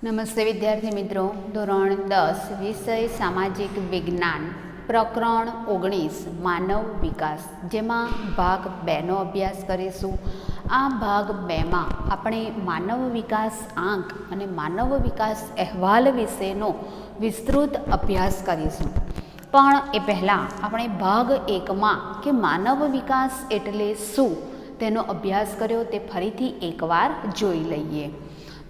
નમસ્તે વિદ્યાર્થી મિત્રો, ધોરણ 10 વિષય સામાજિક વિજ્ઞાન પ્રકરણ 19 માનવ વિકાસ, જેમાં ભાગ 2નો અભ્યાસ કરીશું. આ ભાગ 2માં આપણે માનવ વિકાસ આંક અને માનવ વિકાસ અહેવાલ વિશેનો વિસ્તૃત અભ્યાસ કરીશું. પણ એ પહેલાં આપણે ભાગ 1માં કે માનવ વિકાસ એટલે શું તેનો અભ્યાસ કર્યો તે ફરીથી એકવાર જોઈ લઈએ.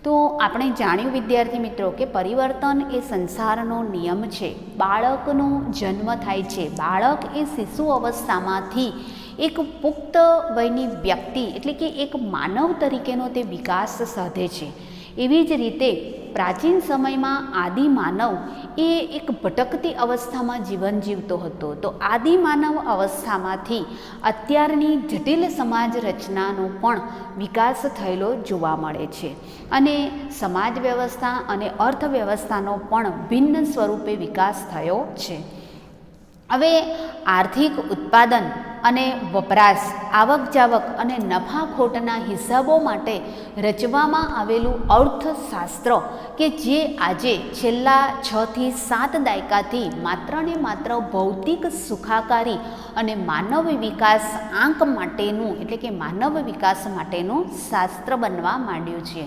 તો આપણે જાણ્યું વિદ્યાર્થી મિત્રો કે પરિવર્તન એ સંસારનો નિયમ છે. બાળકનો જન્મ થાય છે. બાળક એ શિશુ અવસ્થામાંથી એક પુખ્ત વયની વ્યક્તિ એટલે કે એક માનવ તરીકેનો તે વિકાસ સાધે છે. એવી જ રીતે પ્રાચીન સમયમાં આદિ માનવ એ એક ભટકતી અવસ્થામાં જીવન જીવતો હતો. તો આદિ માનવ અવસ્થામાંથી અત્યારની જટિલ સમાજ રચનાનો પણ વિકાસ થયેલો જોવા મળે છે. અને સમાજ વ્યવસ્થા અને અર્થવ્યવસ્થાનો પણ ભિન્ન સ્વરૂપે વિકાસ થયો છે. હવે આર્થિક ઉત્પાદન અને વપરાશ, આવક જાવક અને નફાખોટના હિસાબો માટે રચવામાં આવેલું અર્થશાસ્ત્ર કે જે આજે છેલ્લા 6 થી 7 દાયકાથી માત્ર ને માત્ર ભૌતિક સુખાકારી અને માનવ વિકાસ આંક માટેનું એટલે કે માનવ વિકાસ માટેનું શાસ્ત્ર બનવા માંડ્યું છે.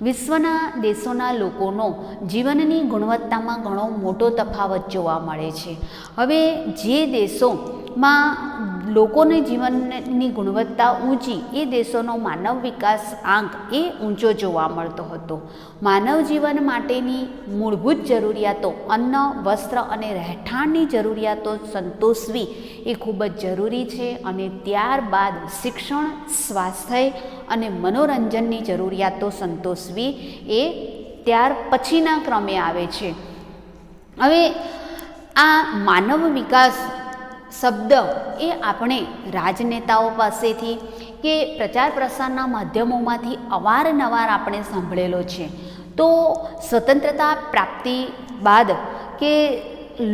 વિશ્વના દેશોના લોકોનો જીવનની ગુણવત્તામાં ઘણો મોટો તફાવત જોવા મળે છે. હવે જે દેશોમાં લોકોની જીવનની ગુણવત્તા ઊંચી, એ દેશોનો માનવ વિકાસ આંક એ ઊંચો જોવા મળતો હતો. માનવ જીવન માટેની મૂળભૂત જરૂરિયાતો અન્ન, વસ્ત્ર અને રહેઠાણની જરૂરિયાતો સંતોષવી એ ખૂબ જ જરૂરી છે. અને ત્યારબાદ શિક્ષણ, સ્વાસ્થ્ય અને મનોરંજનની જરૂરિયાતો સંતોષવી એ ત્યાર પછીના ક્રમે આવે છે. હવે આ માનવ વિકાસ શબ્દ એ આપણે રાજનેતાઓ પાસેથી કે પ્રચાર પ્રસારના માધ્યમોમાંથી અવારનવાર આપણે સાંભળેલો છે. તો સ્વતંત્રતા પ્રાપ્તિ બાદ કે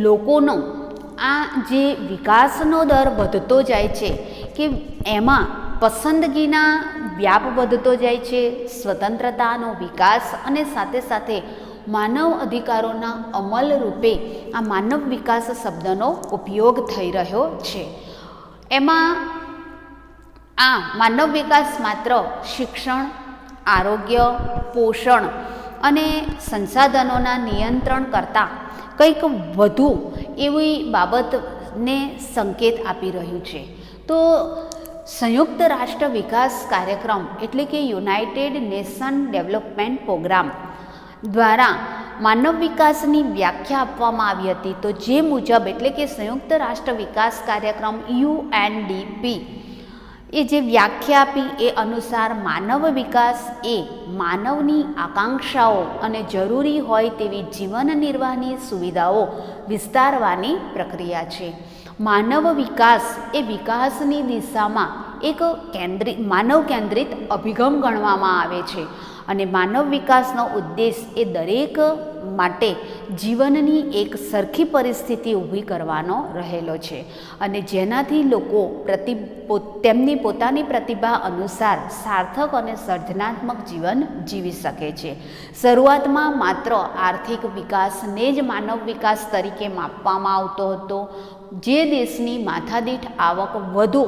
લોકોનો આ જે વિકાસનો દર વધતો જાય છે કે એમાં પસંદગીના વ્યાપ વધતો જાય છે, સ્વતંત્રતાનો વિકાસ અને સાથે સાથે માનવ અધિકારોના અમલ રૂપે આ માનવ વિકાસ શબ્દનો ઉપયોગ થઈ રહ્યો છે. એમાં આ માનવ વિકાસ માત્ર શિક્ષણ, આરોગ્ય, પોષણ અને સંસાધનોના નિયંત્રણ કરતાં કંઈક વધુ એવી બાબતને સંકેત આપી રહ્યું છે. તો સંયુક્ત રાષ્ટ્ર વિકાસ કાર્યક્રમ એટલે કે યુનાઇટેડ નેશન ડેવલપમેન્ટ પ્રોગ્રામ દ્વારા માનવ વિકાસની વ્યાખ્યા આપવામાં આવી હતી. તો જે મુજબ એટલે કે સંયુક્ત રાષ્ટ્ર વિકાસ કાર્યક્રમ UNDP એ જે વ્યાખ્યા આપી એ અનુસાર માનવ વિકાસ એ માનવની આકાંક્ષાઓ અને જરૂરી હોય તેવી જીવન નિર્વાહની સુવિધાઓ વિસ્તારવાની પ્રક્રિયા છે. માનવ વિકાસ એ વિકાસની દિશામાં એક માનવ કેન્દ્રિત અભિગમ ગણવામાં આવે છે. અને માનવ વિકાસનો ઉદ્દેશ એ દરેક માટે જીવનની એક સરખી પરિસ્થિતિ ઊભી કરવાનો રહેલો છે. અને જેનાથી લોકો તેમની પોતાની પ્રતિભા અનુસાર સાર્થક અને સર્જનાત્મક જીવન જીવી શકે છે. શરૂઆતમાં માત્ર આર્થિક વિકાસને જ માનવ વિકાસ તરીકે માપવામાં આવતો હતો. જે દેશની માથાદીઠ આવક વધુ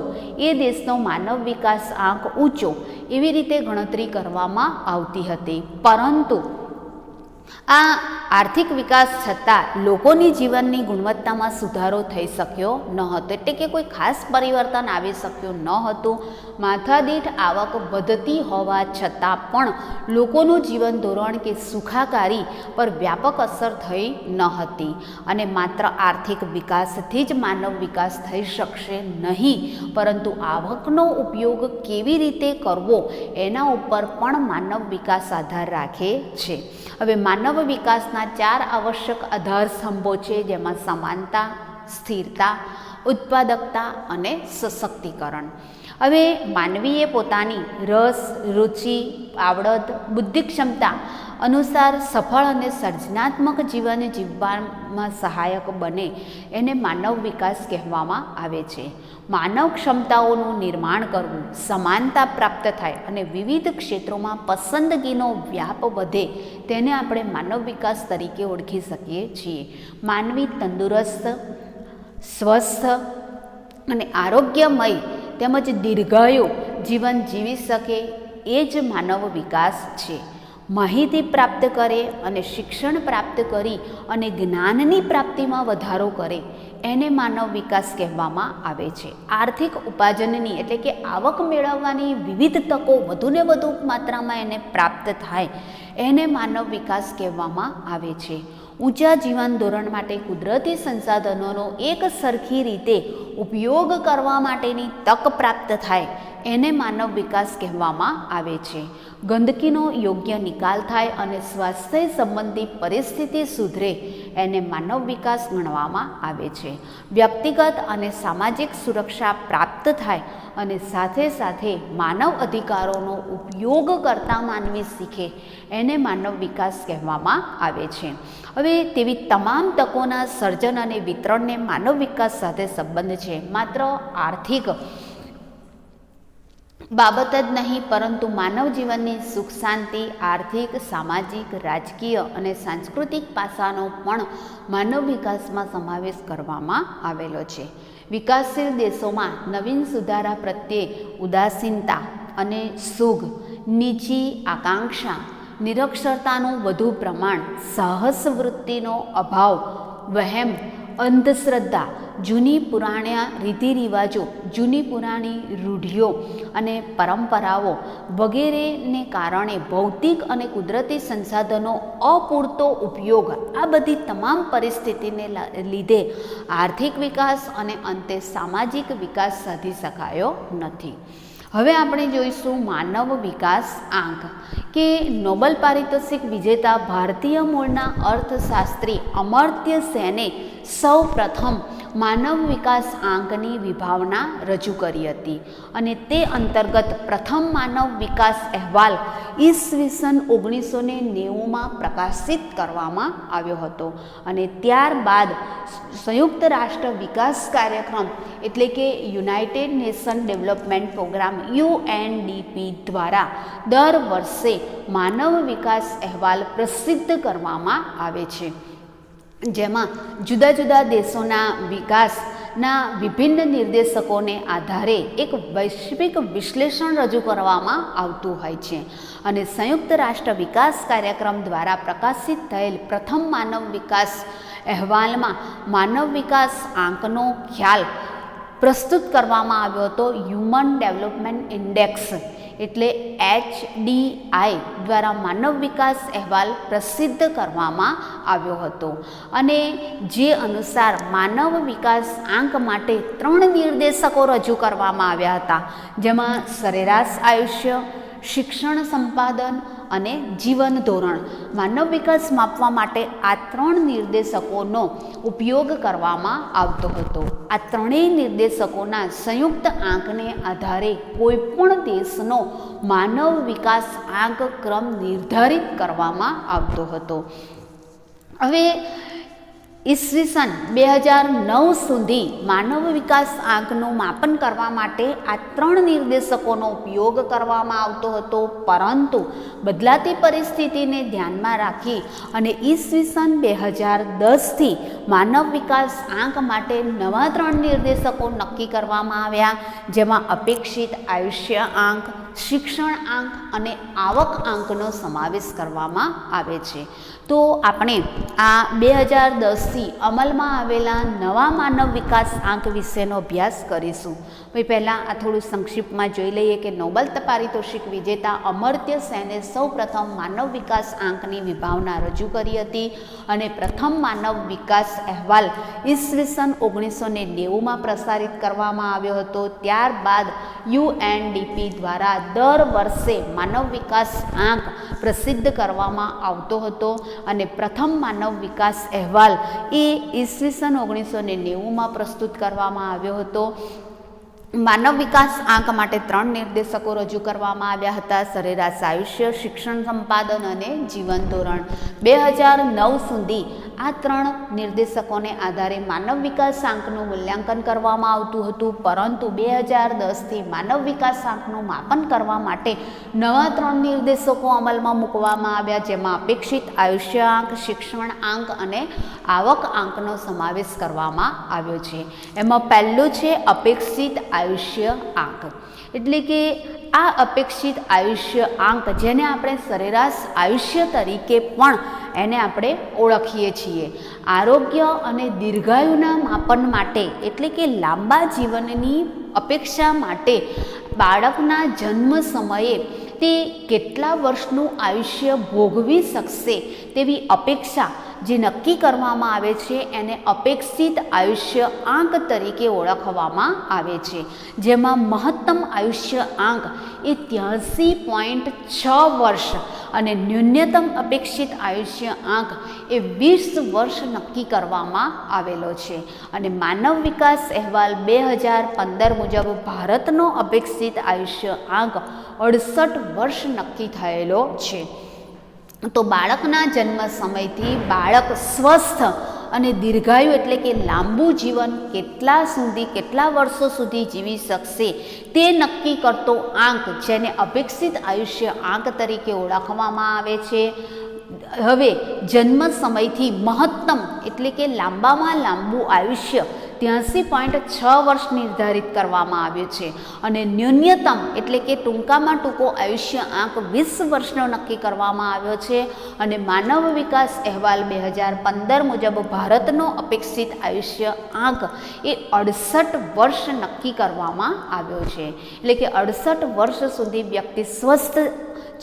એ દેશનો માનવ વિકાસ આંક ઊંચો, એવી રીતે ગણતરી કરવામાં આવતી હતી. પરંતુ આ આર્થિક વિકાસ છતાં લોકોની જીવનની ગુણવત્તામાં સુધારો થઈ શક્યો ન હતો. એટલે કે કોઈ ખાસ પરિવર્તન આવી શક્યું ન હતું. માથાદીઠ આવક વધતી હોવા છતાં પણ લોકોનું જીવન ધોરણ કે સુખાકારી પર વ્યાપક અસર થઈ ન હતી. અને માત્ર આર્થિક વિકાસથી જ માનવ વિકાસ થઈ શકશે નહીં, પરંતુ આવકનો ઉપયોગ કેવી રીતે કરવો એના ઉપર પણ માનવ વિકાસ આધાર રાખે છે. હવે માનવ વિકાસના 4 આવશ્યક આધાર સ્તંભો છે, જેમાં સમાનતા, સ્થિરતા, ઉત્પાદકતા અને સશક્તિકરણ. હવે માનવીએ પોતાની રસ, રુચિ, આવડત, બુદ્ધિ ક્ષમતા અનુસાર સફળ અને સર્જનાત્મક જીવન જીવવામાં સહાયક બને એને માનવ વિકાસ કહેવામાં આવે છે. માનવ ક્ષમતાઓનું નિર્માણ કરવું, સમાનતા પ્રાપ્ત થાય અને વિવિધ ક્ષેત્રોમાં પસંદગીનો વ્યાપ વધે તેને આપણે માનવ વિકાસ તરીકે ઓળખી શકીએ છીએ. માનવી તંદુરસ્ત, સ્વસ્થ અને આરોગ્યમય તેમજ દીર્ઘાયુ જીવન જીવી શકે એ જ માનવ વિકાસ છે. માહિતી પ્રાપ્ત કરે અને શિક્ષણ પ્રાપ્ત કરી અને જ્ઞાનની પ્રાપ્તિમાં વધારો કરે એને માનવ વિકાસ કહેવામાં આવે છે. આર્થિક ઉપાર્જનની એટલે કે આવક મેળવવાની વિવિધ તકો વધુને વધુ માત્રામાં એને પ્રાપ્ત થાય એને માનવ વિકાસ કહેવામાં આવે છે. ઊંચા જીવન ધોરણ માટે કુદરતી સંસાધનોનો એક સરખી રીતે ઉપયોગ કરવા માટેની તક પ્રાપ્ત થાય એને માનવ વિકાસ કહેવામાં આવે છે. ગંદકીનો યોગ્ય નિકાલ થાય અને સ્વાસ્થ્ય સંબંધી પરિસ્થિતિ સુધરે એને માનવ વિકાસ ગણવામાં આવે છે. વ્યક્તિગત અને સામાજિક સુરક્ષા પ્રાપ્ત થાય અને સાથે સાથે માનવ અધિકારોનો ઉપયોગ કરતા માનવી શીખે એને માનવ વિકાસ કહેવામાં આવે છે. હવે તેવી તમામ તકોના સર્જન અને વિતરણને માનવ વિકાસ સાથે સંબંધ છે. માત્ર આર્થિક બાબત જ નહીં પરંતુ માનવ જીવનની સુખ શાંતિ, આર્થિક, સામાજિક, રાજકીય અને સાંસ્કૃતિક પાસાનો પણ માનવ વિકાસમાં સમાવેશ કરવામાં આવેલો છે. વિકાસશીલ દેશોમાં નવીન સુધારા પ્રત્યે ઉદાસીનતા અને સુગ, નીચી આકાંક્ષા, નિરક્ષરતાનું વધુ પ્રમાણ, સાહસ વૃત્તિનો અભાવ, વહેમ, અંધશ્રદ્ધા, જૂની પુરાણ્યા રીતિ રિવાજો, જૂની પુરાણી રૂઢિઓ અને પરંપરાઓ વગેરેને કારણે ભૌતિક અને કુદરતી સંસાધનો અપૂરતો ઉપયોગ, આ બધી તમામ પરિસ્થિતિને લીધે આર્થિક વિકાસ અને અંતે સામાજિક વિકાસ સાધી શકાયો નથી. હવે આપણે જોઈશું માનવ વિકાસ આંક કે નોબેલ પારિતોષિક વિજેતા ભારતીય મૂળના અર્થશાસ્ત્રી અમર્ત્ય સેને સૌ પ્રથમ માનવ વિકાસ આંકની વિભાવના રજૂ કરી હતી અને તે અંતર્ગત પ્રથમ માનવ વિકાસ અહેવાલ ઈસવીસન 1990માં પ્રકાશિત કરવામાં આવ્યો હતો અને ત્યારબાદ સંયુક્ત રાષ્ટ્ર વિકાસ કાર્યક્રમ એટલે કે United Nation Development Programme UNDP દ્વારા દર વર્ષે માનવ વિકાસ અહેવાલ પ્રસિદ્ધ કરવામાં આવે છે, જેમાં જુદા જુદા દેશોના વિકાસના વિભિન્ન નિર્દેશકોને આધારે એક વૈશ્વિક વિશ્લેષણ રજૂ કરવામાં આવતું હોય છે અને સંયુક્ત રાષ્ટ્ર વિકાસ કાર્યક્રમ દ્વારા પ્રકાશિત થયેલ પ્રથમ માનવ વિકાસ અહેવાલમાં માનવ વિકાસ આંકનો ખ્યાલ પ્રસ્તુત કરવામાં આવ્યો હતો. હ્યુમન ડેવલપમેન્ટ ઇન્ડેક્સ એટલે HDI દ્વારા માનવ વિકાસ અહેવાલ પ્રસિદ્ધ કરવામાં આવ્યો હતો અને જે અનુસાર માનવ વિકાસ આંક માટે 3 નિર્દેશકો રજૂ કરવામાં આવ્યા હતા, જેમાં સરેરાશ આયુષ્ય, શિક્ષણ સંપાદન અને જીવન ધોરણ. માનવ વિકાસ માપવા માટે આ 3 નિર્દેશકોનો ઉપયોગ કરવામાં આવતો હતો. આ ત્રણેય નિર્દેશકોના સંયુક્ત આંકને આધારે કોઈપણ દેશનો માનવ વિકાસ આંક ક્રમ નિર્ધારિત કરવામાં આવતો હતો. હવે ઈસવીસન 2009 સુધી માનવ વિકાસ આંકનું માપન કરવા માટે આ 3 નિર્દેશકોનો ઉપયોગ કરવામાં આવતો હતો, પરંતુ બદલાતી પરિસ્થિતિને ધ્યાનમાં રાખી અને ઈસવીસન 2010થી માનવ વિકાસ આંક માટે નવા 3 નિર્દેશકો નક્કી કરવામાં આવ્યા, જેમાં અપેક્ષિત આયુષ્ય આંક, શિક્ષણ આંક અને આવક આંકનો સમાવેશ કરવામાં આવે છે. તો આપણે આ 2010થી અમલમાં આવેલા નવા માનવ વિકાસ આંક વિશેનો અભ્યાસ કરીશું. પહેલાં આ થોડું સંક્ષિપ્તમાં જોઈ લઈએ કે નોબેલ પારિતોષિક વિજેતા અમર્ત્ય સેને સૌ પ્રથમ માનવ વિકાસ આંકની વિભાવના રજૂ કરી હતી અને પ્રથમ માનવ વિકાસ અહેવાલ ઈસવીસન 1990માં પ્રસારિત કરવામાં આવ્યો હતો. ત્યારબાદ UNDP દ્વારા દર વર્ષે માનવ વિકાસ આંક પ્રસિદ્ધ કરવામાં આવતો હતો અને પ્રથમ માનવ વિકાસ અહેવાલ એ ઈસવીસન 1990માં પ્રસ્તુત કરવામાં આવ્યો હતો. માનવ વિકાસ આંક માટે 3 નિર્દેશકો રજૂ કરવામાં આવ્યા હતા: સરેરાશ આયુષ્ય, શિક્ષણ સંપાદન અને જીવન ધોરણ. 2009 સુધી આ 3 નિર્દેશકોને આધારે માનવ વિકાસ આંકનું મૂલ્યાંકન કરવામાં આવતું હતું, પરંતુ 2010થી માનવ વિકાસ આંકનું માપન કરવા માટે નવા 3 નિર્દેશકો અમલમાં મૂકવામાં આવ્યા, જેમાં અપેક્ષિત આયુષ્ય આંક, શિક્ષણ આંક અને આવક આંકનો સમાવેશ કરવામાં આવ્યો છે. એમાં પહેલું છે અપેક્ષિત આયુષ્ય આંક. એટલે કે આ અપેક્ષિત આયુષ્ય આંક, જેને આપણે સરેરાશ આયુષ્ય તરીકે પણ એને આપણે ઓળખીએ છીએ, આરોગ્ય અને દીર્ઘાયુના માપન માટે, એટલે કે લાંબા જીવનની અપેક્ષા માટે બાળકના જન્મ સમયે તે કેટલા વર્ષનું આયુષ્ય ભોગવી શકશે તેવી અપેક્ષા જે નક્કી કરવામાં આવે છે એને અપેક્ષિત આયુષ્ય આંક તરીકે ઓળખવામાં આવે છે, જેમાં મહત્તમ આયુષ્ય આંક એ 83.6 વર્ષ અને ન્યૂનતમ અપેક્ષિત આયુષ્ય આંક એ 20 વર્ષ નક્કી કરવામાં આવેલો છે. અને માનવ વિકાસ અહેવાલ 2015 મુજબ ભારતનો અપેક્ષિત આયુષ્ય આંક 68 વર્ષ નક્કી થયેલો છે. તો બાળકના જન્મ સમયથી બાળક સ્વસ્થ અને દીર્ઘાયુ એટલે કે લાંબુ જીવન કેટલા વર્ષો સુધી જીવી શકશે તે નક્કી કરતો આંક, જેને અપેક્ષિત આયુષ્ય આંક તરીકે ઓળખવામાં આવે છે. હવે જન્મ સમયથી મહત્તમ એટલે કે લાંબામાં લાંબુ આયુષ્ય 83.6 વર્ષ નિર્ધારિત કરવામાં આવ્યું છે અને ન્યૂનતમ એટલે કે ટૂંકામાં ટૂંકો આયુષ્ય આંક 20 વર્ષનો નક્કી કરવામાં આવ્યો છે. અને માનવ વિકાસ અહેવાલ 2015 મુજબ ભારતનો અપેક્ષિત આયુષ્ય આંક એ 68 વર્ષ નક્કી કરવામાં આવ્યો છે. એટલે કે 68 વર્ષ સુધી વ્યક્તિ સ્વસ્થ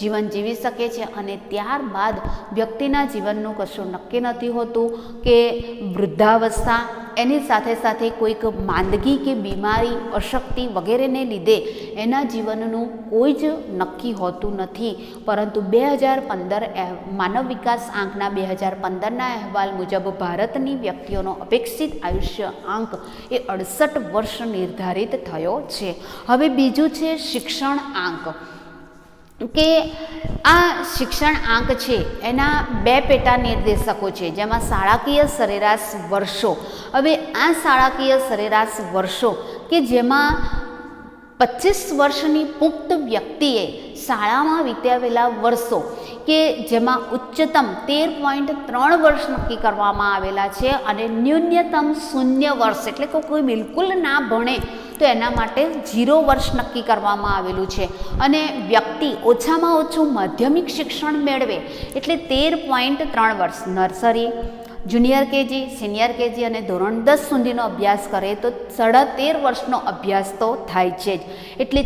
જીવન જીવી શકે છે અને ત્યારબાદ વ્યક્તિના જીવનનું કશું નક્કી નથી હોતું કે વૃદ્ધાવસ્થા, એની સાથે સાથે કોઈક માંદગી કે બીમારી, અશક્તિ વગેરેને લીધે એના જીવનનું કોઈ જ નક્કી હોતું નથી. પરંતુ 2015 માનવ વિકાસ આંકના 2015ના અહેવાલ મુજબ ભારતની વ્યક્તિઓનો અપેક્ષિત આયુષ્ય આંક એ 68 વર્ષ નિર્ધારિત થયો છે. હવે બીજું છે શિક્ષણ આંક. કે આ શિક્ષણ આંક છે એના 2 પેટા નિર્દેશકો છે, જેમાં શાળાકીય સરેરાશ વર્ષો. હવે આ શાળાકીય સરેરાશ વર્ષો કે જેમાં 25 વર્ષની પુખ્ત વ્યક્તિએ શાળામાં વિતાવેલા વર્ષો કે જેમાં ઉચ્ચતમ 13.3 વર્ષ નક્કી કરવામાં આવેલા છે અને ન્યૂનતમ 0 વર્ષ એટલે કે કોઈ બિલકુલ ના ભણે તો એના માટે 0 વર્ષ નક્કી કરવામાં આવેલું છે. અને વ્યક્તિ ઓછામાં ઓછું માધ્યમિક શિક્ષણ મેળવે એટલે 13.3 વર્ષ, nursery, junior KG, senior KG અને ધોરણ 10 સુધીનો અભ્યાસ કરે તો 13.5 વર્ષનો અભ્યાસ તો થાય છે જ. એટલે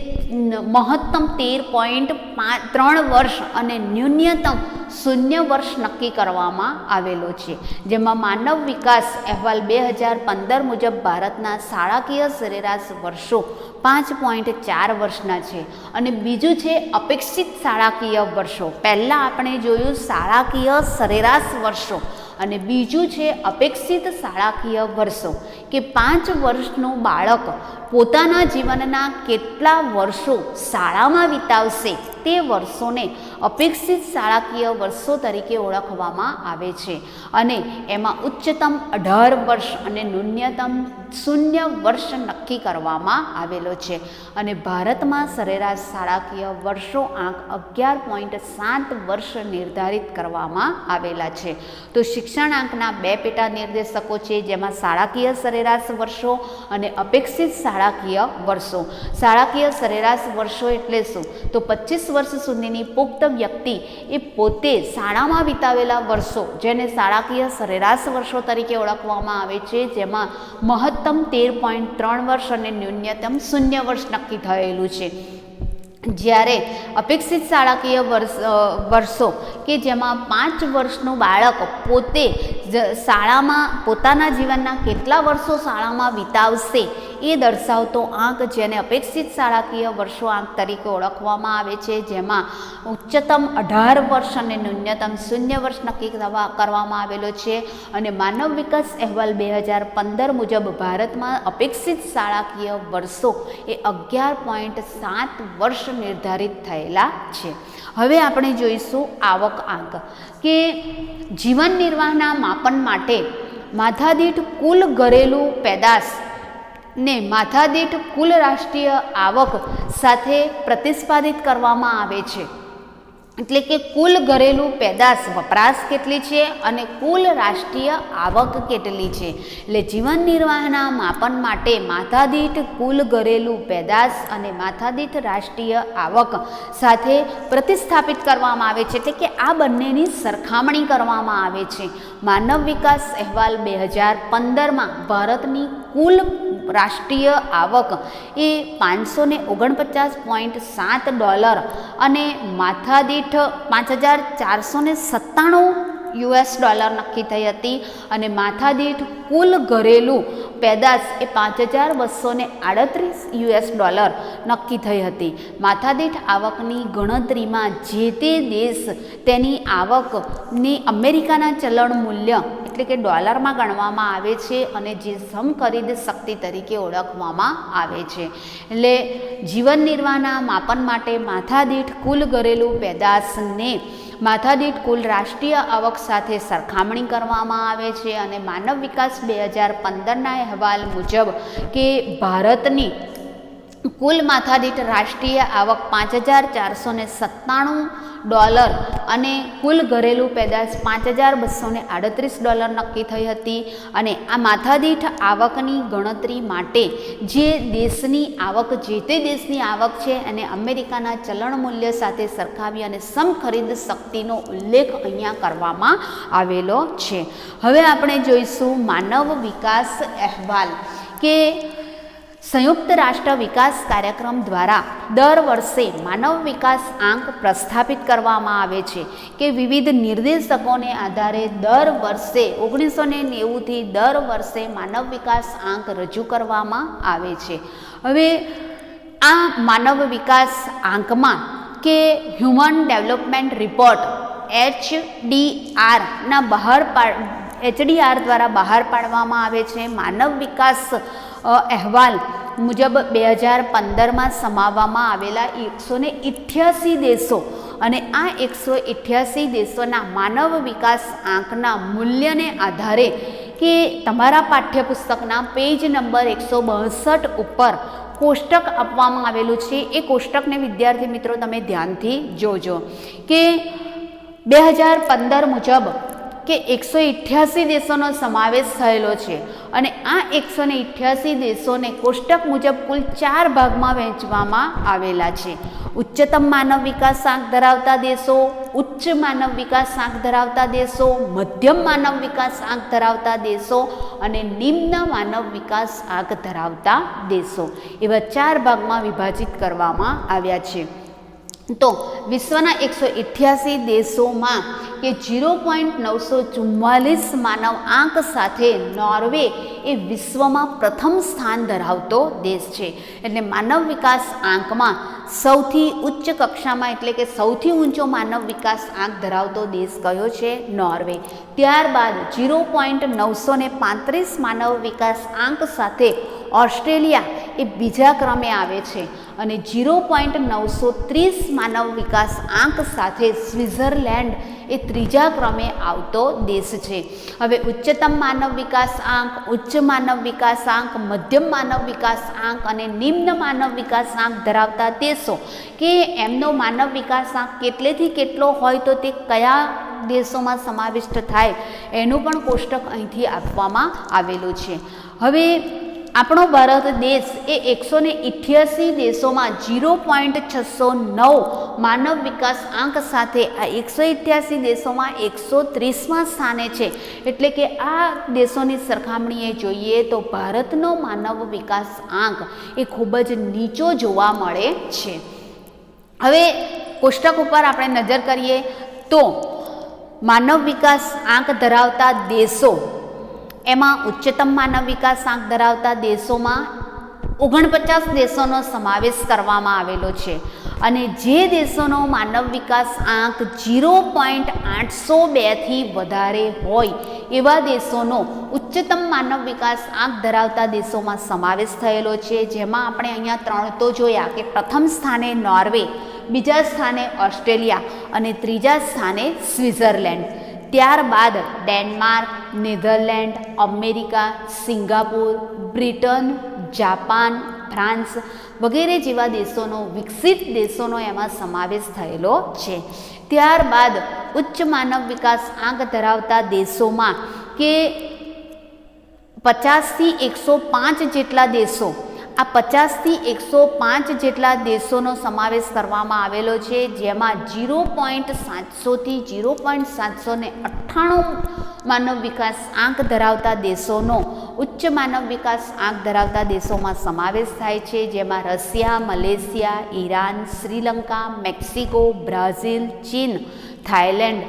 મહત્તમ 13.3 વર્ષ અને ન્યૂનતમ 0 વર્ષ નક્કી કરવામાં આવેલો છે, જેમાં માનવ વિકાસ અહેવાલ 2015 મુજબ ભારતના શાળાકીય સરેરાશ વર્ષો 5.4 વર્ષના છે. અને બીજું છે અપેક્ષિત શાળાકીય વર્ષો. પહેલાં આપણે જોયું શાળાકીય સરેરાશ વર્ષો અને બીજું છે અપેક્ષિત શાળાકીય વર્ષો, કે 5 વર્ષનું બાળક પોતાના જીવનના કેટલા વર્ષો શાળામાં વિતાવશે તે વર્ષોને અપેક્ષિત શાળાકીય વર્ષો તરીકે ઓળખવામાં આવે છે. અને એમાં ઉચ્ચતમ 18 વર્ષ અને ન્યૂનતમ 0 વર્ષ નક્કી કરવામાં આવેલો છે. અને ભારતમાં સરેરાશ શાળાકીય વર્ષો આંક 11.7 વર્ષ નિર્ધારિત કરવામાં આવેલા છે. તો શિક્ષણ આંકના 2 પેટા નિર્દેશકો છે, જેમાં શાળાકીય સરેરાશ વર્ષો અને અપેક્ષિત શાળાકીય વર્ષો. શાળાકીય સરેરાશ વર્ષો એટલે શું? તો 25 વર્ષ સુધીની પુખ્ત વ્યક્તિ એ પોતે શાળામાં વિતાવેલા વર્ષો, જેને શાળાકીય સરેરાશ વર્ષો તરીકે ઓળખવામાં આવે છે, જેમાં મહત્તમ 13.3 વર્ષ અને ન્યૂનતમ 0 વર્ષ નક્કી થયેલું છે. જ્યારે અપેક્ષિત શાળાકીય વર્ષો કે જેમાં 5 વર્ષનું બાળક પોતે શાળામાં પોતાના જીવનના કેટલા વર્ષો શાળામાં વિતાવશે એ દર્શાવતો આંક, જેને અપેક્ષિત શાળાકીય વર્ષો આંક તરીકે ઓળખવામાં આવે છે, જેમાં ઉચ્ચતમ 18 વર્ષ અને ન્યૂનતમ 0 વર્ષ નક્કી કરવામાં આવેલો છે. અને માનવ વિકાસ અહેવાલ 2015 મુજબ ભારતમાં અપેક્ષિત શાળાકીય વર્ષો એ 11.7 વર્ષ નિર્ધારિત થયેલા છે. હવે આપણે જોઈશું આવક આંક, કે જીવન નિર્વાહના માપન માટે માથાદીઠ કુલ ઘરેલું પેદાશ ને માથાદીઠ કુલ રાષ્ટ્રીય આવક સાથે પ્રતિસ્પાદિત કરવામાં આવે છે. એટલે કે કુલ ઘરેલું પેદાશ વપરાશ કેટલી છે અને કુલ રાષ્ટ્રીય આવક કેટલી છે. એટલે જીવન નિર્વાહના માપન માટે માથાદીઠ કુલ ઘરેલું પેદાશ અને માથાદીઠ રાષ્ટ્રીય આવક સાથે પ્રતિસ્થાપિત કરવામાં આવે છે. એટલે કે આ બંનેની સરખામણી કરવામાં આવે છે. માનવ વિકાસ અહેવાલ 2015માં ભારતની કુલ રાષ્ટ્રીય આવક એ $549.7 અને માથાદીઠ $5,497 નક્કી થઈ હતી. અને માથાદીઠ કુલ ઘરેલું પેદાશ એ $5,238 નક્કી થઈ હતી. માથાદીઠ આવકની ગણતરીમાં જે તે દેશ તેની આવકની અમેરિકાના ચલણ મૂલ્ય એટલે કે ડોલરમાં ગણવામાં આવે છે અને જે સમખરીદ શક્તિ તરીકે ઓળખવામાં આવે છે. એટલે જીવન નિર્વાહના માપન માટે માથાદીઠ કુલ ઘરેલું પેદાશને માથાદીઠ કુલ રાષ્ટ્રીય આવક સાથે સરખામણી કરવામાં આવે છે. અને માનવ વિકાસ 2015ના અહેવાલ મુજબ કે ભારતની કુલ માથાદીઠ રાષ્ટ્રીય આવક $5,497 અને કુલ ઘરેલું પેદાશ $5,238 નક્કી થઈ હતી. અને આ માથાદીઠ આવકની ગણતરી માટે જે દેશની આવક જે તે દેશની આવક છે અને અમેરિકાના ચલણ મૂલ્ય સાથે સરખાવી અને સમખરીદ શક્તિનો ઉલ્લેખ અહીંયા કરવામાં આવેલો છે. હવે આપણે જોઈશું માનવ વિકાસ અહેવાલ, કે સંયુક્ત રાષ્ટ્ર વિકાસ કાર્યક્રમ દ્વારા દર વર્ષે માનવ વિકાસ આંક પ્રસ્થાપિત કરવામાં આવે છે. કે વિવિધ નિર્દેશકોને આધારે દર વર્ષે 1990થી દર વર્ષે માનવ વિકાસ આંક રજૂ કરવામાં આવે છે. હવે આ માનવ વિકાસ આંકમાં કે હ્યુમન ડેવલપમેન્ટ રિપોર્ટ HDR દ્વારા બહાર પાડવામાં આવે છે. માનવ વિકાસ અહેવાલ મુજબ 2015માં સમાવવામાં આવેલા 188 દેશો અને આ 188 દેશોના માનવ વિકાસ આંકના મૂલ્યને આધારે, કે તમારા પાઠ્યપુસ્તકના પેજ નંબર 162 ઉપર કોષ્ટક આપવામાં આવેલું છે. એ કોષ્ટકને વિદ્યાર્થી મિત્રો તમે ધ્યાનથી જોજો. કે 2015 મુજબ કે 188 દેશોનો સમાવેશ થયેલો છે. અને આ 188 દેશોને કોષ્ટક મુજબ કુલ 4 ભાગમાં વહેંચવામાં આવેલા છે. ઉચ્ચતમ માનવ વિકાસ આંક ધરાવતા દેશો, ઉચ્ચ માનવ વિકાસ આંક ધરાવતા દેશો, મધ્યમ માનવ વિકાસ આંક ધરાવતા દેશો અને નિમ્ન માનવ વિકાસ આંક ધરાવતા દેશો, એવા 4 ભાગમાં વિભાજિત કરવામાં આવ્યા છે. તો વિશ્વના 188 દેશોમાં કે 0.944 માનવ આંક સાથે નોર્વે એ વિશ્વમાં પ્રથમ સ્થાન ધરાવતો દેશ છે. એટલે માનવ વિકાસ આંકમાં સૌથી ઉચ્ચ કક્ષામાં એટલે કે સૌથી ઊંચો માનવ વિકાસ આંક ધરાવતો દેશ કયો છે? નોર્વે. ત્યારબાદ 0.935 માનવ વિકાસ આંક સાથે ઓસ્ટ્રેલિયા એ બીજા ક્રમે આવે છે. અને 0.930 માનવ વિકાસ આંક સાથે સ્વિટ્ઝરલેન્ડ એ ત્રીજા ક્રમે આવતો દેશ છે. હવે ઉચ્ચતમ માનવ વિકાસ આંક, ઉચ્ચ માનવ વિકાસ આંક, મધ્યમ માનવ વિકાસ આંક અને નિમ્ન માનવ વિકાસ આંક ધરાવતા દેશો, કે એમનો માનવ વિકાસ આંક કેટલેથી કેટલો હોય તો તે કયા દેશોમાં સમાવિષ્ટ થાય એનું પણ કોષ્ટક અહીંથી આપવામાં આવેલું છે. હવે આપણો ભારત દેશ એ 188 દેશોમાં 0.609 માનવ વિકાસ આંક સાથે આ 188 દેશોમાં 130મા સ્થાને છે. એટલે કે આ દેશોની સરખામણીએ જોઈએ તો ભારતનો માનવ વિકાસ આંક એ ખૂબ જ નીચો જોવા મળે છે. હવે કોષ્ટક ઉપર આપણે નજર કરીએ તો માનવ વિકાસ આંક ધરાવતા દેશો, એમાં ઉચ્ચતમ માનવ વિકાસ આંક ધરાવતા દેશોમાં 49 દેશોનો સમાવેશ કરવામાં આવેલો છે અને જે દેશોનો માનવ વિકાસ આંક 0.802થી વધારે હોય એવા દેશોનો ઉચ્ચતમ માનવ વિકાસ આંક ધરાવતા દેશોમાં સમાવેશ થયેલો છે. જેમાં આપણે અહીંયા 3 તો જોયા કે પ્રથમ સ્થાને નોર્વે, બીજા સ્થાને ઓસ્ટ્રેલિયા અને ત્રીજા સ્થાને સ્વિટ્ઝરલેન્ડ. ત્યારબાદ Denmark, Netherland, America, Singapore, Britain, Japan, France વગેરે જેવા દેશોનો, વિકસિત દેશોનો એમાં સમાવેશ થયેલો છે. ત્યારબાદ ઉચ્ચ માનવ વિકાસ આંક ધરાવતા દેશોમાં કે 50થી 105 જેટલા દેશો, આ 50થી 105 જેટલા દેશોનો સમાવેશ કરવામાં આવેલો છે. જેમાં 0.700થી 0.798 માનવ વિકાસ આંક ધરાવતા દેશોનો ઉચ્ચ માનવ વિકાસ આંક ધરાવતા દેશોમાં સમાવેશ થાય છે. જેમાં Russia, Malaysia, Iran, Sri Lanka, Mexico, Brazil, ચીન, થાઈલેન્ડ,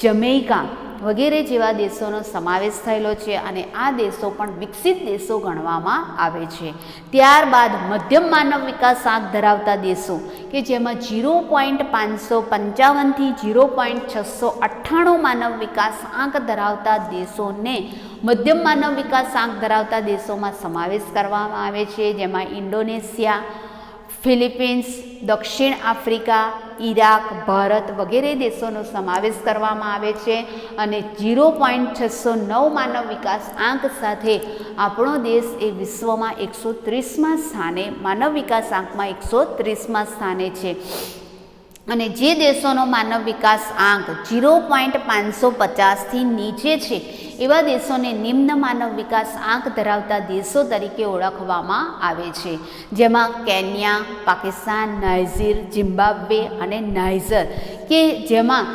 જમૈકા વગેરે જેવા દેશોનો સમાવેશ થયેલો છે અને આ દેશો પણ વિકસિત દેશો ગણવામાં આવે છે. ત્યારબાદ મધ્યમ માનવ વિકાસ આંક ધરાવતા દેશો કે જેમાં 0.555થી 0.698 માનવ વિકાસ આંક ધરાવતા દેશોને મધ્યમ માનવ વિકાસ આંક ધરાવતા દેશોમાં સમાવેશ કરવામાં આવે છે. જેમાં ઇન્ડોનેશિયા, ફિલિપિન્સ, દક્ષિણ આફ્રિકા, ઈરાક, ભારત વગેરે દેશોનો સમાવેશ કરવામાં આવે છે અને 0.609 માનવ વિકાસ આંક સાથે આપણો દેશ એ વિશ્વમાં 130મા સ્થાને, માનવ વિકાસ આંકમાં 130મા સ્થાને છે. અને જે દેશોનો માનવ વિકાસ આંક 0.550થી નીચે છે એવા દેશોને નિમ્ન માનવ વિકાસ આંક ધરાવતા દેશો તરીકે ઓળખવામાં આવે છે. જેમાં કેન્યા, પાકિસ્તાન, નાઇજીર, ઝિમ્બાબ્વે અને નાઇજર કે જેમાં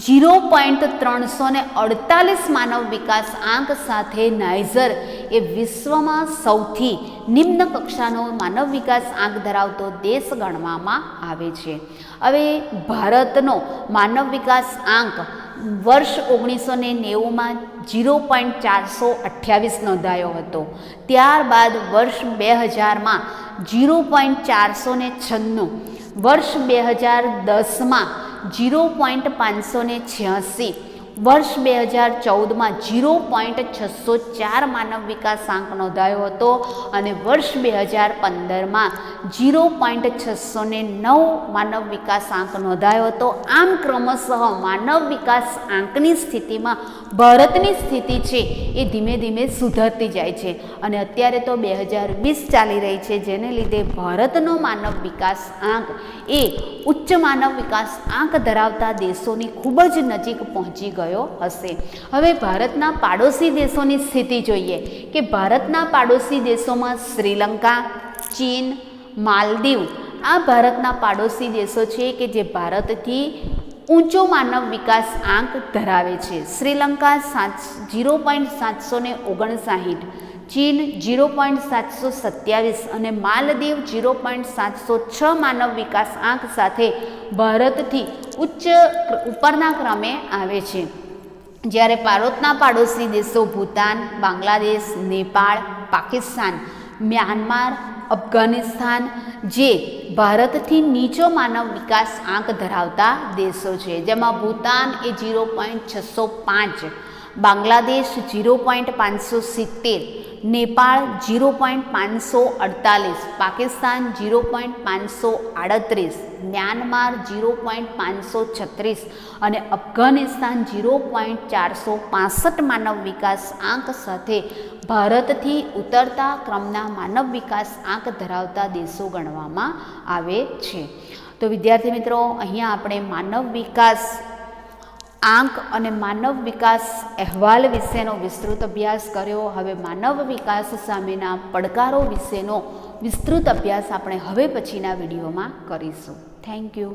0.348 માનવ વિકાસ આંક સાથે નાઇજર એ વિશ્વમાં સૌથી નિમ્ન કક્ષાનો માનવ વિકાસ આંક ધરાવતો દેશ ગણવામાં આવે છે. હવે ભારતનો માનવ વિકાસ આંક વર્ષ 1990માં 0.428 નોંધાયો હતો. ત્યારબાદ વર્ષ 2000માં 0.496, વર્ષ 2010માં 0.586, વર્ષ 2014માં 0.604 માનવ વિકાસ આંક નોંધાયો હતો અને વર્ષ 2015માં 0.609 માનવ વિકાસ આંક નોંધાયો હતો. આમ ક્રમશઃ માનવ વિકાસ આંકની સ્થિતિમાં ભારતની સ્થિતિ છે એ ધીમે ધીમે સુધરતી જાય છે અને અત્યારે તો 2020 ચાલી રહી છે, જેને લીધે ભારતનો માનવ વિકાસ આંક એ ઉચ્ચ માનવ વિકાસ આંક ધરાવતા દેશોની ખૂબ જ નજીક પહોંચી ગયો હશે. હવે ભારતના પાડોશી દેશોની સ્થિતિ જોઈએ કે ભારતના પાડોશી દેશોમાં શ્રીલંકા, ચીન, માલદીવ આ ભારતના પાડોશી દેશો છે કે જે ભારતથી ઊંચો માનવ વિકાસ આંક ધરાવે છે. શ્રીલંકા 0.759, ચીન 0.727 અને માલદીવ 0.706 માનવ વિકાસ આંક સાથે ભારતથી ઉપરના ક્રમે આવે છે. જ્યારે ભારતના પાડોશી દેશો ભૂતાન, બાંગ્લાદેશ, નેપાળ, પાકિસ્તાન, મ્યાનમાર, અફઘાનિસ્તાન જે ભારતથી નીચો માનવ વિકાસ આંક ધરાવતા દેશો છે. જેમાં ભૂતાન એ 0.605, બાંગ્લાદેશ 0.570, નેપાળ 0.548, પાકિસ્તાન 0.538, મ્યાનમાર 0.536 અને અફઘાનિસ્તાન 0.465 માનવ વિકાસ આંક સાથે ભારતથી ઉતરતા ક્રમના માનવ વિકાસ આંક ધરાવતા દેશો ગણવામાં આવે છે. તો વિદ્યાર્થી મિત્રો, અહીંયા આપણે માનવ વિકાસ આંક અને માનવ વિકાસ અહેવાલ વિશેનો વિસ્તૃત અભ્યાસ કર્યો. હવે માનવ વિકાસ સામેના પડકારો વિશેનો વિસ્તૃત અભ્યાસ આપણે હવે પછીના વિડીયોમાં કરીશું. Thank you.